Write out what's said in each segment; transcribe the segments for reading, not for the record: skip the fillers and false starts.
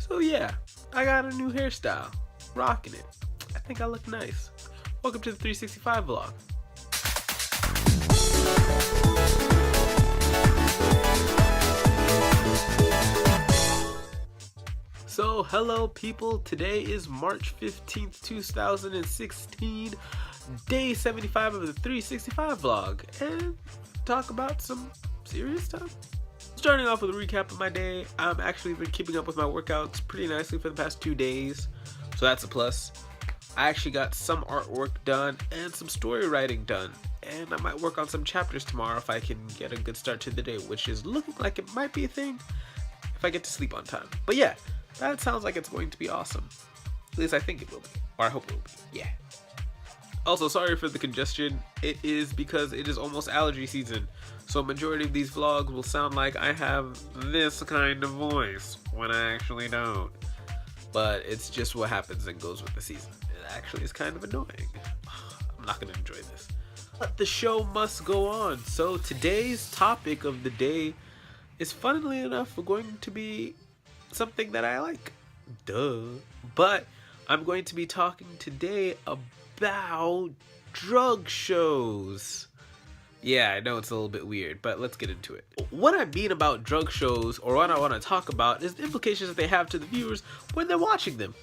So yeah, I got a new hairstyle. Rocking it. I think I look nice. Welcome to the 365 vlog. So hello people, today is March 15th, 2016, day 75 of the 365 vlog, and talk about some serious stuff. Starting off with a recap of my day, I've actually been keeping up with my workouts pretty nicely for the past 2 days, so that's a plus. I actually got some artwork done and some story writing done, and I might work on some chapters tomorrow if I can get a good start to the day, which is looking like it might be a thing if I get to sleep on time. But yeah, that sounds like it's going to be awesome. At least I think it will be, or I hope it will be, yeah. Also, sorry for the congestion. It is because it is almost allergy season, so a majority of these vlogs will sound like I have this kind of voice when I actually don't. But it's just what happens and goes with the season. It actually is kind of annoying. I'm not going to enjoy this. But the show must go on. So today's topic of the day is, funnily enough, going to be something that I like. Duh. But I'm going to be talking today about drug shows. Yeah, I know it's a little bit weird, but let's get into it. What I mean about drug shows, or what I want to talk about, is the implications that they have to the viewers when they're watching them.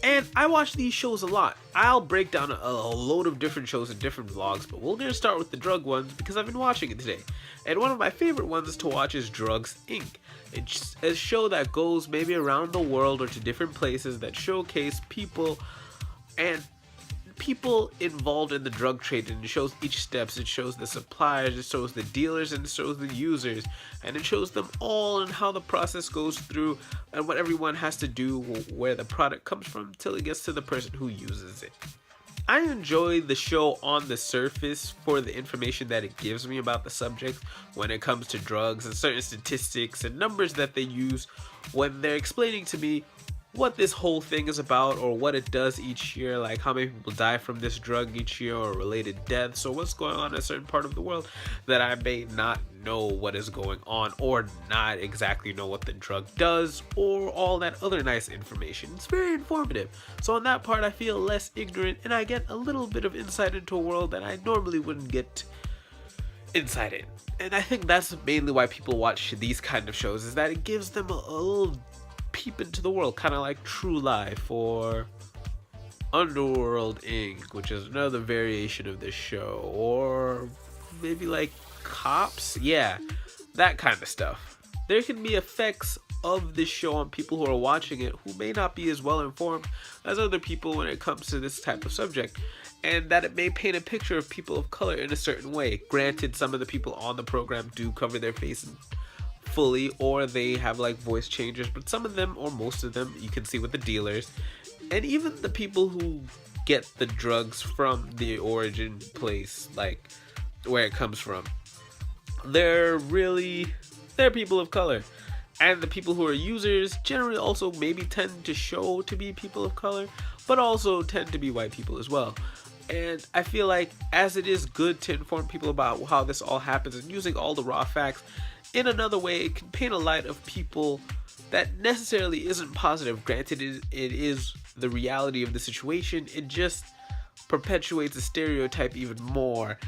And I watch these shows a lot. I'll break down a load of different shows in different vlogs, but we're going to start with the drug ones because I've been watching it today. And one of my favorite ones to watch is Drugs Inc. It's a show that goes maybe around the world or to different places that showcase people involved in the drug trade, and it shows each steps. It shows the suppliers, it shows the dealers, and it shows the users, and it shows them all and how the process goes through and what everyone has to do, where the product comes from till it gets to the person who uses it. I enjoy the show on the surface for the information that it gives me about the subject when it comes to drugs and certain statistics and numbers that they use when they're explaining to me what this whole thing is about, or what it does each year, like how many people die from this drug each year, or related deaths, or what's going on in a certain part of the world that I may not know what is going on, or not exactly know what the drug does, or all that other nice information. It's very informative. So on that part I feel less ignorant, and I get a little bit of insight into a world that I normally wouldn't get insight in. And I think that's mainly why people watch these kind of shows, is that it gives them a little peep into the world, kind of like True Life or Underworld Inc., which is another variation of this show, or maybe like Cops, yeah, that kind of stuff. There can be effects of this show on people who are watching it who may not be as well informed as other people when it comes to this type of subject, and that it may paint a picture of people of color in a certain way. Granted, some of the people on the program do cover their faces fully, or they have like voice changers, but some of them, or most of them, you can see with the dealers, and even the people who get the drugs from the origin place, like where it comes from, they're people of color. And the people who are users generally also maybe tend to show to be people of color, but also tend to be white people as well. And I feel like, as it is good to inform people about how this all happens and using all the raw facts, in another way it can paint a light of people that necessarily isn't positive. Granted, it is the reality of the situation. It just perpetuates a stereotype even more.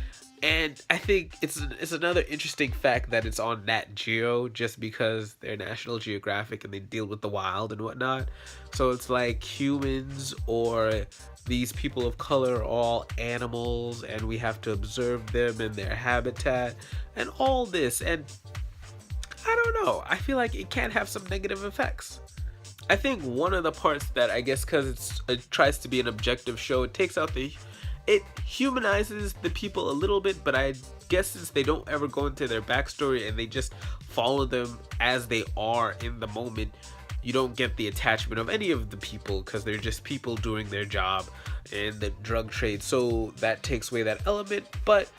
And I think it's another interesting fact that it's on Nat Geo, just because they're National Geographic and they deal with the wild and whatnot. So it's like humans or these people of color are all animals, and we have to observe them in their habitat and all this. And I don't know, I feel like it can have some negative effects. I think one of the parts that, I guess because it tries to be an objective show, it humanizes the people a little bit, but I guess since they don't ever go into their backstory and they just follow them as they are in the moment, you don't get the attachment of any of the people because they're just people doing their job in the drug trade. So that takes away that element, but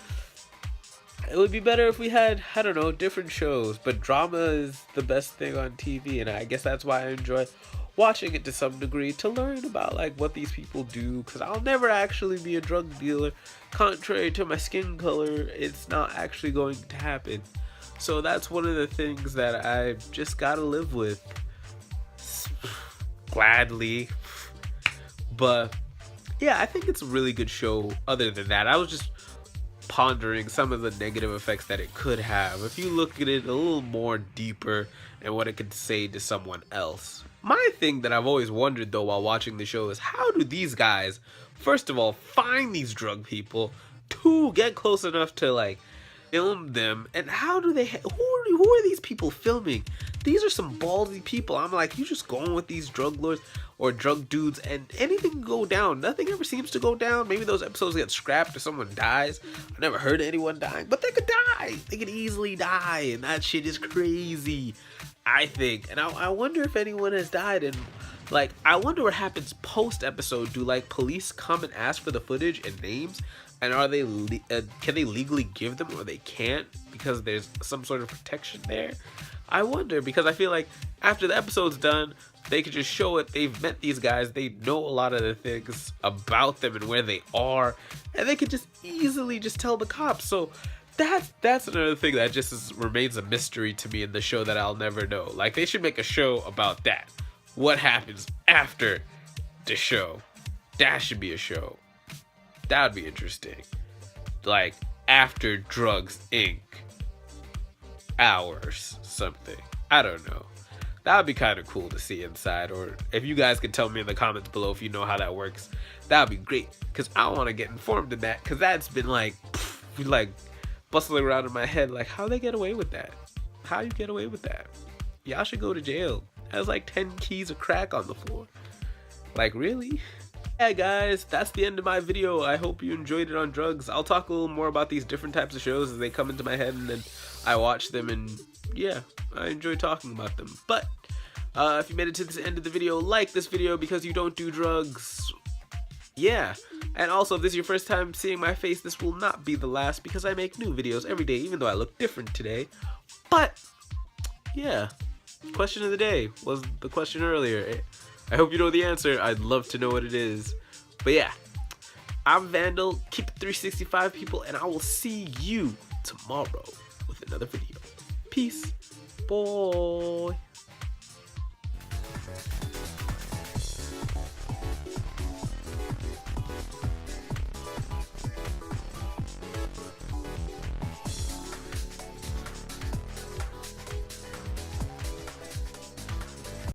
it would be better if we had, I don't know, different shows. But drama is the best thing on TV, and I guess that's why I enjoy watching it to some degree, to learn about like what these people do, because I'll never actually be a drug dealer. Contrary to my skin color, it's not actually going to happen. So that's one of the things that I've just gotta live with. gladly. But yeah, I think it's a really good show. Other than that, I was just pondering some of the negative effects that it could have if you look at it a little more deeper and what it could say to someone else. My thing that I've always wondered though while watching the show is, how do these guys, first of all, find these drug people, two, get close enough to like film them, and how do they who are these people filming? These are some ballsy people. I'm like, you just going with these drug lords or drug dudes and anything can go down. Nothing ever seems to go down. Maybe those episodes get scrapped or someone dies. I've never heard of anyone dying, but they could die. They could easily die, and that shit is crazy, I think. And I wonder if anyone has died, and like, I wonder what happens post episode. Do like police come and ask for the footage and names? And are they can they legally give them, or they can't because there's some sort of protection there? I wonder, because I feel like after the episode's done, they could just show it. They've met these guys. They know a lot of the things about them and where they are, and they could just easily just tell the cops. So that's another thing that just remains a mystery to me in the show that I'll never know. Like, they should make a show about that. What happens after the show? That should be a show. That would be interesting. Like, after Drugs Inc. hours, something. I don't know. That would be kind of cool to see inside. Or if you guys can tell me in the comments below if you know how that works, that would be great. Because I want to get informed in that. Because that's been like bustling around in my head. Like, how they get away with that? How you get away with that? Y'all should go to jail. Has like 10 keys of crack on the floor. Like, really? Yeah guys, that's the end of my video. I hope you enjoyed it on drugs. I'll talk a little more about these different types of shows as they come into my head and then I watch them, and yeah, I enjoy talking about them. But if you made it to this end of the video, like this video because you don't do drugs. Yeah, and also if this is your first time seeing my face, this will not be the last because I make new videos every day, even though I look different today. But yeah, question of the day was the question earlier. I hope you know the answer. I'd love to know what it is. But yeah, I'm Vandal. Keep it 365, people, and I will see you tomorrow with another video. Peace. Boy.